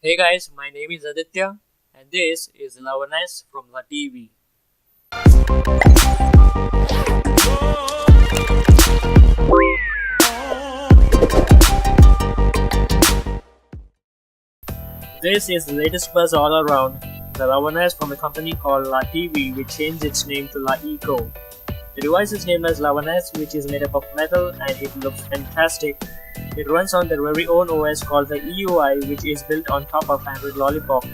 Hey guys, my name is Aditya and this is Le1s from the TV. This is the latest buzz all around. The Le1s from a company called TV, which changed its name to La Eco. The device is named as Le1s, which is made up of metal and it looks fantastic. It runs on their very own OS called the EUI, which is built on top of Android Lollipop.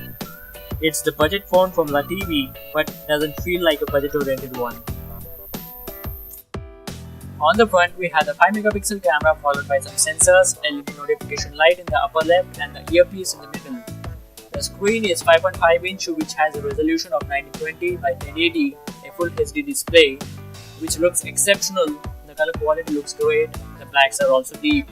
It's the budget phone from TV, but doesn't feel like a budget-oriented one. On the front, we have the 5-megapixel camera followed by some sensors, LED notification light in the upper left and the earpiece in the middle. The screen is 5.5-inch, which has a resolution of 1920 by 1080, a full HD display, which looks exceptional. The color quality looks great, the blacks are also deep.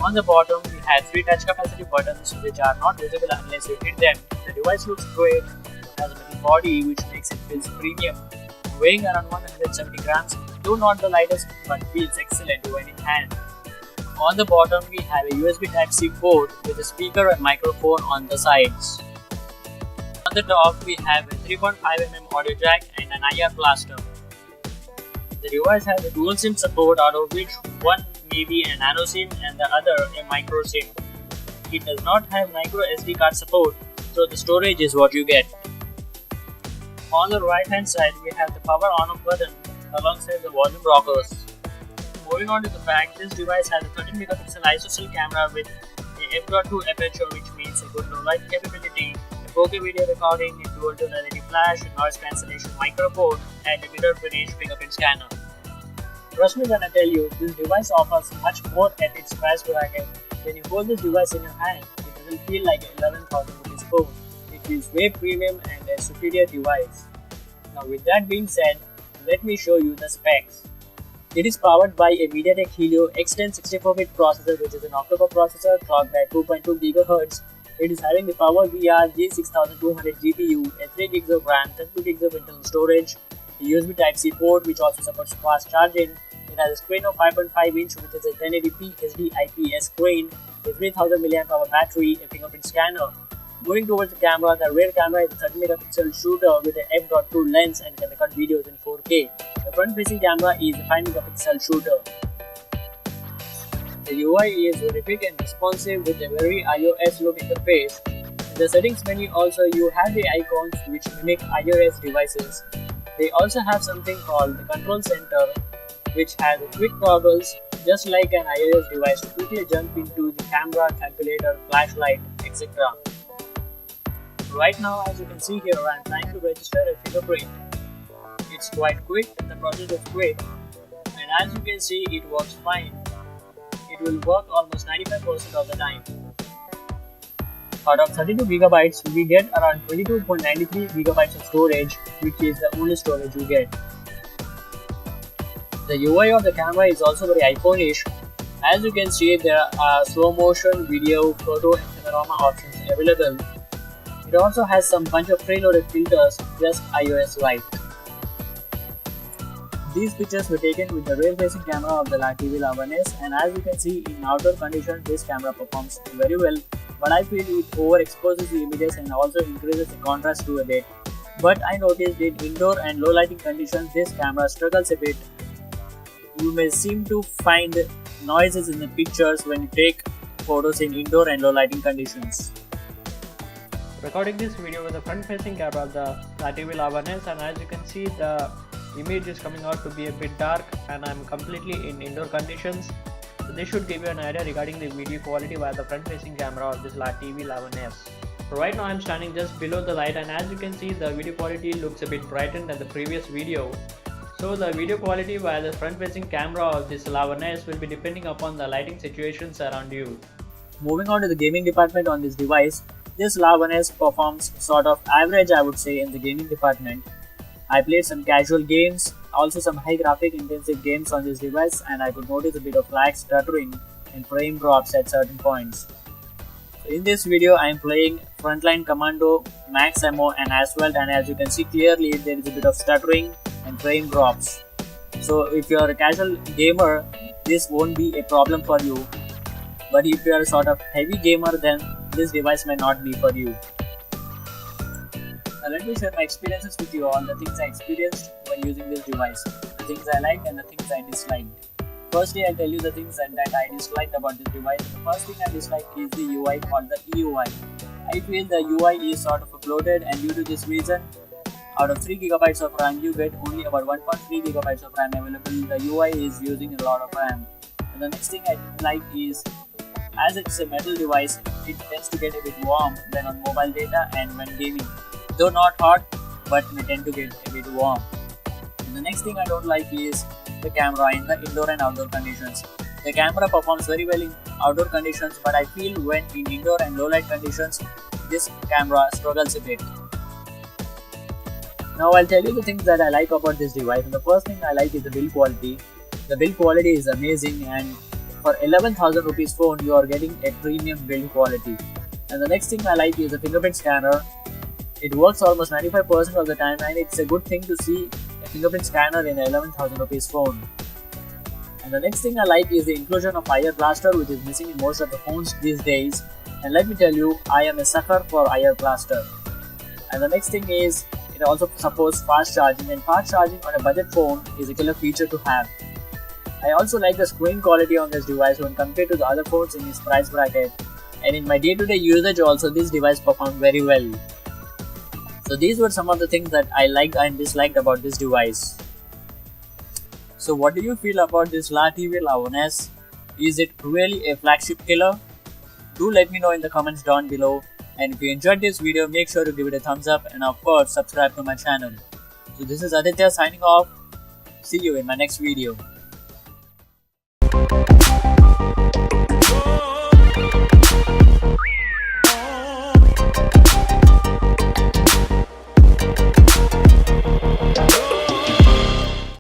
On the bottom, we have 3 touch capacitive buttons which are not visible unless you hit them. The device looks great, it has a metal body which makes it feel premium. Weighing around 170 grams, though not the lightest but feels excellent when in hand. On the bottom, we have a USB Type-C port with a speaker and microphone on the sides. On the top, we have a 3.5mm audio jack and an IR blaster. The device has a dual SIM support, out of which one may be a nano SIM and the other a micro SIM. It does not have micro SD card support, so the storage is what you get. On the right hand side, we have the power on off button alongside the volume rockers. Moving on to the back, this device has a 13-megapixel ISO camera with a f.2 aperture, which means a good low light capability, a 4K video recording, a dual-tone LED flash, a noise cancellation microphone, and a mirror finish fingerprint scanner. Trust me when I tell you, this device offers much more at its price bracket. When you hold this device in your hand, it doesn't feel like an 11,000 rupees phone. It feels way premium and a superior device. Now with that being said, let me show you the specs. It is powered by a MediaTek Helios X10 64-bit processor, which is an Octa Core processor clocked at 2.2 GHz. It is having the PowerVR G6200 GPU, a 3 GB of RAM, 32 GB of internal storage, a USB Type-C port which also supports fast charging. It has a screen of 5.5-inch, which is a 1080p HD IPS screen, a 3000 mAh battery, a fingerprint scanner. Moving towards the camera, the rear camera is a 30-megapixel shooter with an f.2 lens and can record videos in 4K. The front-facing camera is a 5-megapixel shooter. The UI is very quick and responsive with a very iOS look interface. In the settings menu also, you have the icons which mimic iOS devices. They also have something called the control center, which has quick toggles just like an iOS device to quickly jump into the camera, calculator, flashlight, etc. Right now, as you can see here, I am trying to register a fingerprint. It's quite quick and the process is quick, and as you can see, it works fine. It will work almost 95% of the time. Out of 32 GB, we get around 22.93 GB of storage, which is the only storage you get. The UI of the camera is also very iPhone-ish. As you can see, there are slow motion, video, photo and panorama options available. It also has some bunch of preloaded filters, just iOS like. These pictures were taken with the rear-facing camera of the TV Le1s, and as you can see, in outdoor conditions this camera performs very well, but I feel it overexposes the images and also increases the contrast to a bit. But I noticed in indoor and low lighting conditions this camera struggles a bit. You may seem to find noises in the pictures when you take photos in indoor and low lighting conditions. Recording this video with the front-facing camera of the TV Le1s, and as you can see, the image is coming out to be a bit dark and I'm completely in indoor conditions. So this should give you an idea regarding the video quality via the front-facing camera of this TV Le1s. So right now I'm standing just below the light, and as you can see, the video quality looks a bit brightened than the previous video. So the video quality via the front-facing camera of this Le1s will be depending upon the lighting situations around you. Moving on to the gaming department on this device, this Le1s performs sort of average, I would say, in the gaming department. I played some casual games, also some high graphic intensive games on this device, and I could notice a bit of lag, stuttering and frame drops at certain points. So in this video I am playing Frontline Commando, Max Ammo and Asphalt, and as you can see clearly there is a bit of stuttering and frame drops. So if you are a casual gamer, this won't be a problem for you. But if you are a sort of heavy gamer, then this device may not be for you. Now let me share my experiences with you all, the things I experienced when using this device, the things I liked and the things I disliked. Firstly, I'll tell you the things that I disliked about this device. The first thing I disliked is the UI called the EUI. I feel the UI is sort of bloated, and due to this reason, out of 3GB of RAM, you get only about 1.3GB of RAM available. The UI is using a lot of RAM. And the next thing I like is, as it's a metal device, it tends to get a bit warm when on mobile data and when gaming. Though not hot, but may tend to get a bit warm. And the next thing I don't like is the camera in the indoor and outdoor conditions. The camera performs very well in outdoor conditions, but I feel when in indoor and low light conditions, this camera struggles a bit. Now I'll tell you the things that I like about this device, and the first thing I like is the build quality. The build quality is amazing, and for 11,000 rupees phone you are getting a premium build quality. And the next thing I like is the fingerprint scanner. It works almost 95% of the time, and it's a good thing to see a fingerprint scanner in an 11,000 rupees phone. And the next thing I like is the inclusion of IR blaster, which is missing in most of the phones these days. And let me tell you, I am a sucker for IR blaster. And the next thing is, it also supports fast charging, and fast charging on a budget phone is a killer feature to have. I also like the screen quality on this device when compared to the other phones in its price bracket. And in my day-to-day usage also, this device performed very well. So these were some of the things that I liked and disliked about this device. So what do you feel about this Letv Le1s? Is it really a flagship killer? Do let me know in the comments down below. And if you enjoyed this video, make sure to give it a thumbs up, and of course subscribe to my channel. So this is Aditya signing off. See you in my next video.